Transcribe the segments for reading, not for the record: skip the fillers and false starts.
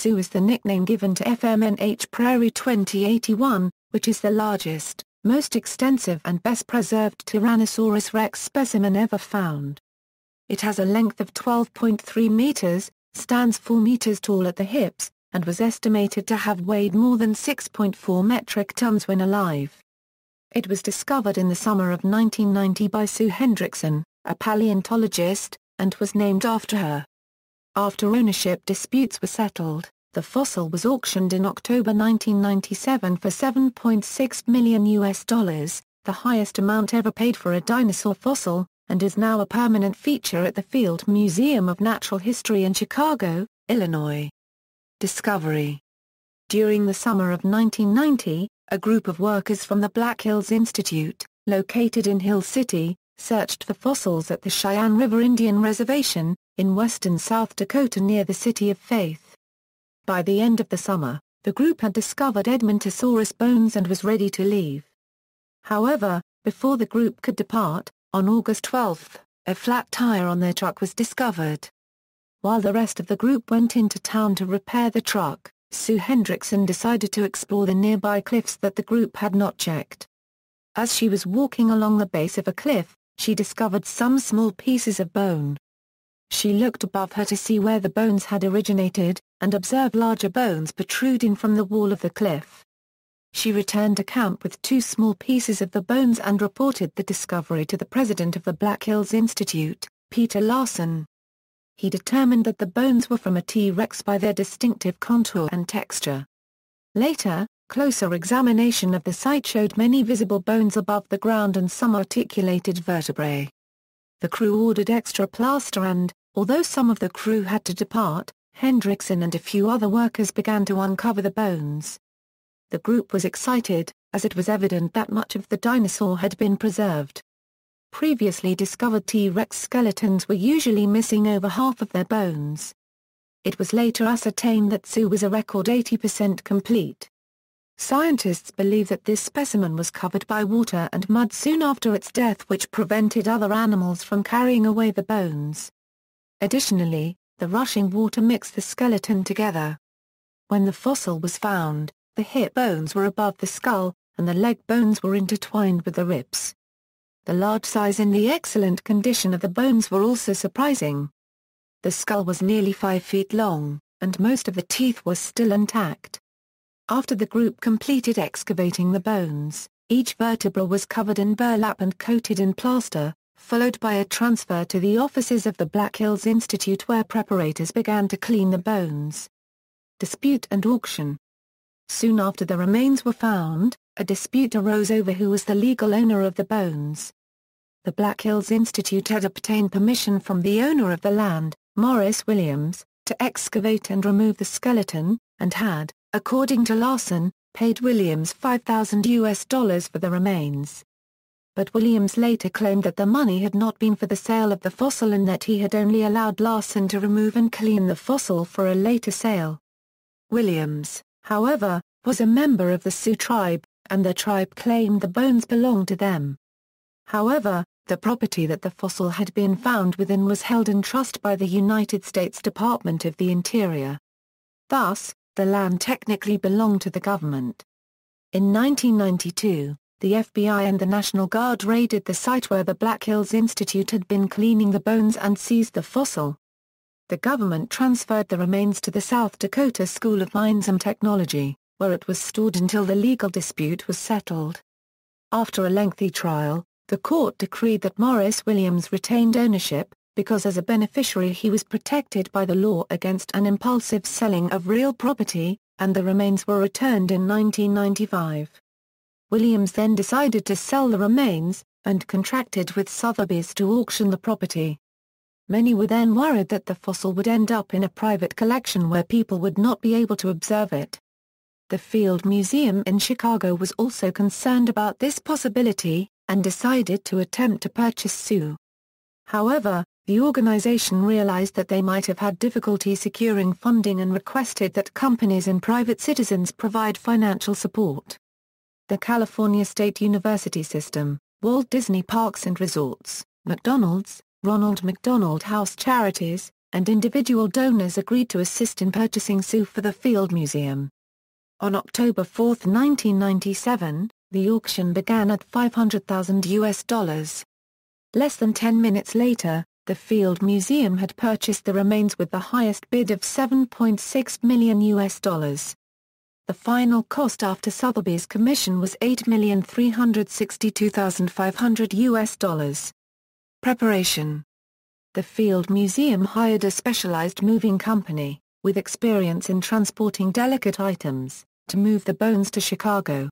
Sue is the nickname given to FMNH Prairie 2081, which is the largest, most extensive and best preserved Tyrannosaurus rex specimen ever found. It has a length of 12.3 meters, stands 4 meters tall at the hips, and was estimated to have weighed more than 6.4 metric tons when alive. It was discovered in the summer of 1990 by Sue Hendrickson, a paleontologist, and was named after her. After ownership disputes were settled, the fossil was auctioned in October 1997 for $7.6 million, the highest amount ever paid for a dinosaur fossil, and is now a permanent feature at the Field Museum of Natural History in Chicago, Illinois. Discovery. During the summer of 1990, a group of workers from the Black Hills Institute, located in Hill City, searched for fossils at the Cheyenne River Indian Reservation, in western South Dakota near the City of Faith. By the end of the summer, the group had discovered Edmontosaurus bones and was ready to leave. However, before the group could depart, on August 12, a flat tire on their truck was discovered. While the rest of the group went into town to repair the truck, Sue Hendrickson decided to explore the nearby cliffs that the group had not checked. As she was walking along the base of a cliff, she discovered some small pieces of bone. She looked above her to see where the bones had originated, and observed larger bones protruding from the wall of the cliff. She returned to camp with 2 small pieces of the bones and reported the discovery to the president of the Black Hills Institute, Peter Larson. He determined that the bones were from a T-Rex by their distinctive contour and texture. Later, closer examination of the site showed many visible bones above the ground and some articulated vertebrae. The crew ordered extra plaster and, although some of the crew had to depart, Hendrickson and a few other workers began to uncover the bones. The group was excited, as it was evident that much of the dinosaur had been preserved. Previously discovered T-Rex skeletons were usually missing over half of their bones. It was later ascertained that Sue was a record 80% complete. Scientists believe that this specimen was covered by water and mud soon after its death, which prevented other animals from carrying away the bones. Additionally, the rushing water mixed the skeleton together. When the fossil was found, the hip bones were above the skull, and the leg bones were intertwined with the ribs. The large size and the excellent condition of the bones were also surprising. The skull was nearly 5 feet long, and most of the teeth was still intact. After the group completed excavating the bones, each vertebra was covered in burlap and coated in plaster, followed by a transfer to the offices of the Black Hills Institute where preparators began to clean the bones. Dispute and auction. Soon after the remains were found, a dispute arose over who was the legal owner of the bones. The Black Hills Institute had obtained permission from the owner of the land, Morris Williams, to excavate and remove the skeleton, and had, according to Larson, paid Williams $5,000 for the remains. But Williams later claimed that the money had not been for the sale of the fossil and that he had only allowed Larson to remove and clean the fossil for a later sale. Williams, however, was a member of the Sioux tribe, and the tribe claimed the bones belonged to them. However, the property that the fossil had been found within was held in trust by the United States Department of the Interior. Thus, the land technically belonged to the government. In 1992, the FBI and the National Guard raided the site where the Black Hills Institute had been cleaning the bones and seized the fossil. The government transferred the remains to the South Dakota School of Mines and Technology, where it was stored until the legal dispute was settled. After a lengthy trial, the court decreed that Morris Williams retained ownership, because as a beneficiary he was protected by the law against an impulsive selling of real property, and the remains were returned in 1995. Williams then decided to sell the remains, and contracted with Sotheby's to auction the property. Many were then worried that the fossil would end up in a private collection where people would not be able to observe it. The Field Museum in Chicago was also concerned about this possibility, and decided to attempt to purchase Sue. However, the organization realized that they might have had difficulty securing funding and requested that companies and private citizens provide financial support. The California State University System, Walt Disney Parks and Resorts, McDonald's, Ronald McDonald House Charities, and individual donors agreed to assist in purchasing Sue for the Field Museum. On October 4, 1997, the auction began at $500,000. Less than 10 minutes later, the Field Museum had purchased the remains with the highest bid of $7.6 million. The final cost after Sotheby's commission was $8,362,500. Preparation. The Field Museum hired a specialized moving company, with experience in transporting delicate items, to move the bones to Chicago.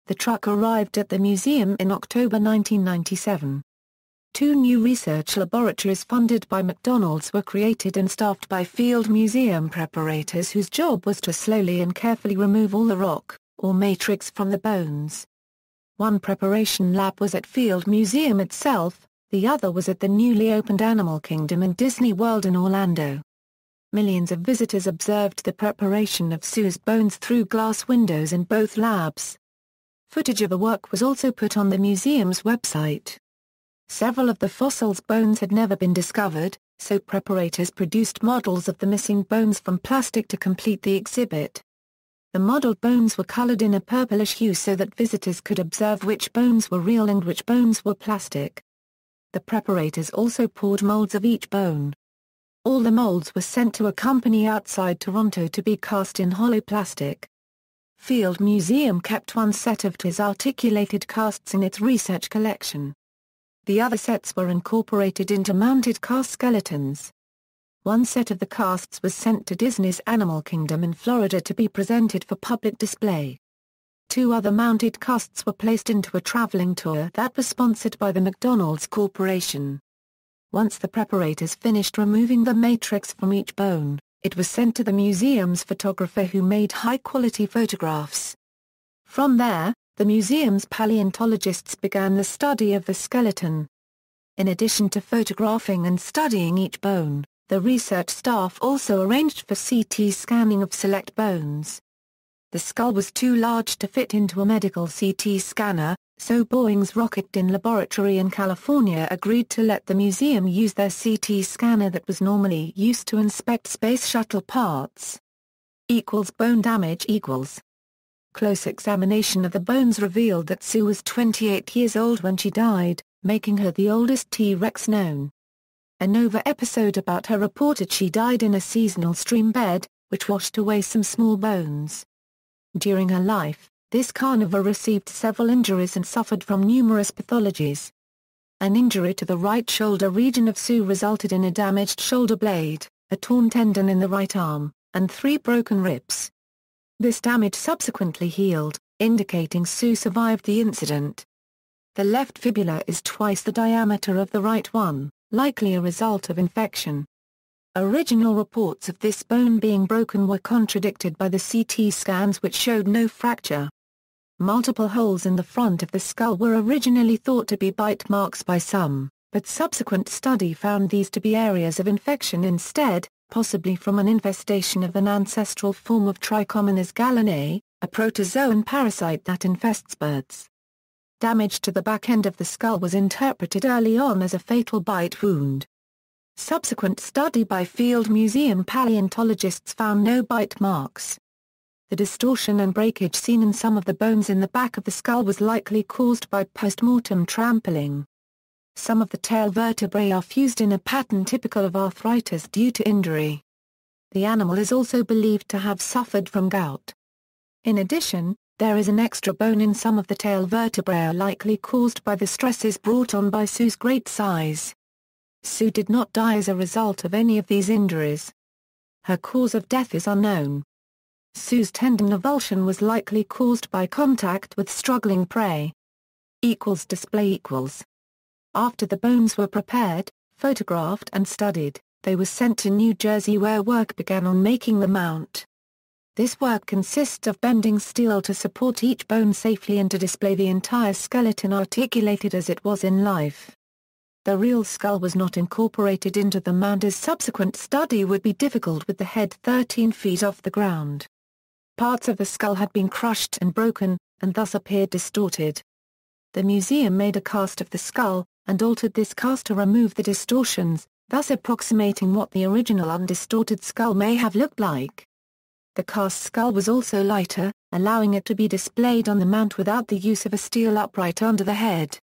The truck arrived at the museum in October 1997. 2 new research laboratories funded by McDonald's were created and staffed by Field Museum preparators whose job was to slowly and carefully remove all the rock, or matrix, from the bones. One preparation lab was at Field Museum itself, the other was at the newly opened Animal Kingdom in Disney World in Orlando. Millions of visitors observed the preparation of Sue's bones through glass windows in both labs. Footage of the work was also put on the museum's website. Several of the fossils' bones had never been discovered, so preparators produced models of the missing bones from plastic to complete the exhibit. The modeled bones were colored in a purplish hue so that visitors could observe which bones were real and which bones were plastic. The preparators also poured molds of each bone. All the molds were sent to a company outside Toronto to be cast in hollow plastic. Field Museum kept one set of his articulated casts in its research collection. The other sets were incorporated into mounted cast skeletons. One set of the casts was sent to Disney's Animal Kingdom in Florida to be presented for public display. 2 other mounted casts were placed into a traveling tour that was sponsored by the McDonald's Corporation. Once the preparators finished removing the matrix from each bone, it was sent to the museum's photographer who made high-quality photographs. From there, the museum's paleontologists began the study of the skeleton. In addition to photographing and studying each bone, the research staff also arranged for CT scanning of select bones. The skull was too large to fit into a medical CT scanner, so Boeing's Rocketdyne laboratory in California agreed to let the museum use their CT scanner that was normally used to inspect space shuttle parts. Bone damage equals. Close examination of the bones revealed that Sue was 28 years old when she died, making her the oldest T-Rex known. A Nova episode about her reported she died in a seasonal stream bed, which washed away some small bones. During her life, this carnivore received several injuries and suffered from numerous pathologies. An injury to the right shoulder region of Sue resulted in a damaged shoulder blade, a torn tendon in the right arm, and 3 broken ribs. This damage subsequently healed, indicating Sue survived the incident. The left fibula is twice the diameter of the right one, likely a result of infection. Original reports of this bone being broken were contradicted by the CT scans which showed no fracture. Multiple holes in the front of the skull were originally thought to be bite marks by some, but subsequent study found these to be areas of infection instead, possibly from an infestation of an ancestral form of Trichomonas gallinae, a protozoan parasite that infests birds. Damage to the back end of the skull was interpreted early on as a fatal bite wound. Subsequent study by Field Museum paleontologists found no bite marks. The distortion and breakage seen in some of the bones in the back of the skull was likely caused by post-mortem trampling. Some of the tail vertebrae are fused in a pattern typical of arthritis due to injury. The animal is also believed to have suffered from gout. In addition, there is an extra bone in some of the tail vertebrae likely caused by the stresses brought on by Sue's great size. Sue did not die as a result of any of these injuries. Her cause of death is unknown. Sue's tendon avulsion was likely caused by contact with struggling prey. Display equals. After the bones were prepared, photographed and studied, they were sent to New Jersey where work began on making the mount. This work consists of bending steel to support each bone safely and to display the entire skeleton articulated as it was in life. The real skull was not incorporated into the mount as subsequent study would be difficult with the head 13 feet off the ground. Parts of the skull had been crushed and broken, and thus appeared distorted. The museum made a cast of the skull, and altered this cast to remove the distortions, thus approximating what the original undistorted skull may have looked like. The cast skull was also lighter, allowing it to be displayed on the mount without the use of a steel upright under the head.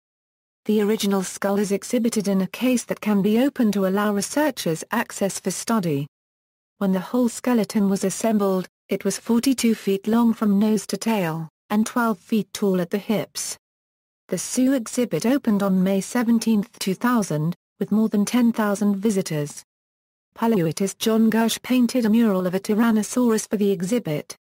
The original skull is exhibited in a case that can be opened to allow researchers access for study. When the whole skeleton was assembled, it was 42 feet long from nose to tail, and 12 feet tall at the hips. The Sue exhibit opened on May 17, 2000, with more than 10,000 visitors. Paleontologist John Gersh painted a mural of a Tyrannosaurus for the exhibit.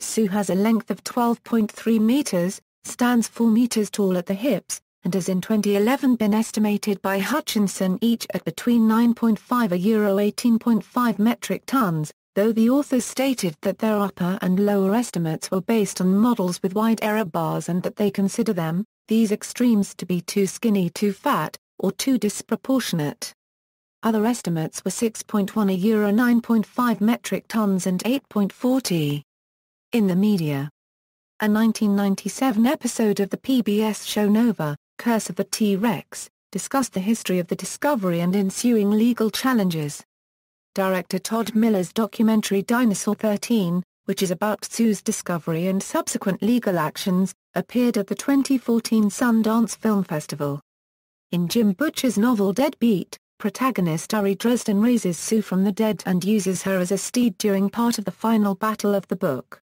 Sue has a length of 12.3 meters, stands 4 meters tall at the hips, and has in 2011 been estimated by Hutchinson each at between 9.5 and €18.5 metric tons, though the authors stated that their upper and lower estimates were based on models with wide error bars and that they consider these extremes to be too skinny, too fat, or too disproportionate. Other estimates were 6.1 and €9.5 metric tons and 8.40. In the media. A 1997 episode of the PBS show Nova, Curse of the T-Rex, discussed the history of the discovery and ensuing legal challenges. Director Todd Miller's documentary Dinosaur 13, which is about Sue's discovery and subsequent legal actions, appeared at the 2014 Sundance Film Festival. In Jim Butcher's novel Deadbeat, protagonist Ari Dresden raises Sue from the dead and uses her as a steed during part of the final battle of the book.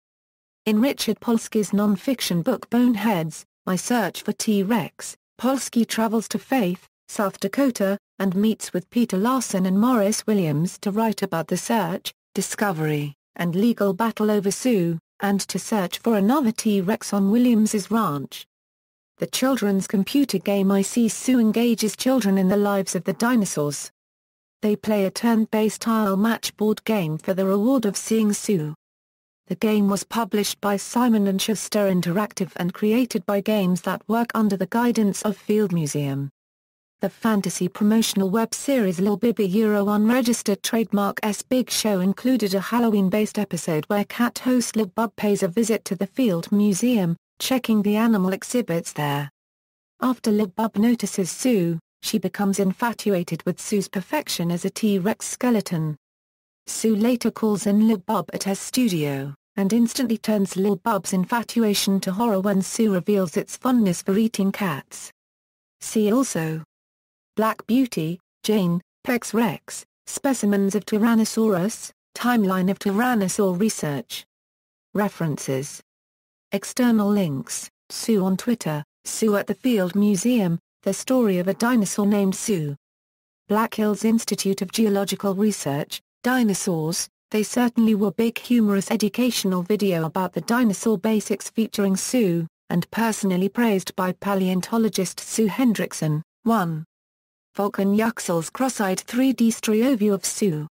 In Richard Polsky's non-fiction book Boneheads, My Search for T-Rex, Polsky travels to Faith, South Dakota, and meets with Peter Larson and Morris Williams to write about the search, discovery, and legal battle over Sue, and to search for another T-Rex on Williams's ranch. The children's computer game I See Sue engages children in the lives of the dinosaurs. They play a turn-based tile match board game for the reward of seeing Sue. The game was published by Simon & Schuster Interactive and created by Games That Work under the guidance of Field Museum. The fantasy promotional web series Lil Bib unregistered trademark S Big Show included a Halloween-based episode where cat host Lil Bub pays a visit to the Field Museum, checking the animal exhibits there. After Lil Bub notices Sue, she becomes infatuated with Sue's perfection as a T-Rex skeleton. Sue later calls in Lil Bub at her studio, and instantly turns Lil Bub's infatuation to horror when Sue reveals its fondness for eating cats. See also: Black Beauty, Jane, Pex Rex, Specimens of Tyrannosaurus, Timeline of Tyrannosaur Research. References. External links: Sue on Twitter, Sue at the Field Museum, The Story of a Dinosaur Named Sue. Black Hills Institute of Geological Research, Dinosaurs, They Certainly Were Big. Humorous educational video about the dinosaur basics featuring Sue, and personally praised by paleontologist Sue Hendrickson. 1. Volkan Yüksel's cross-eyed 3D stereo view of Sue.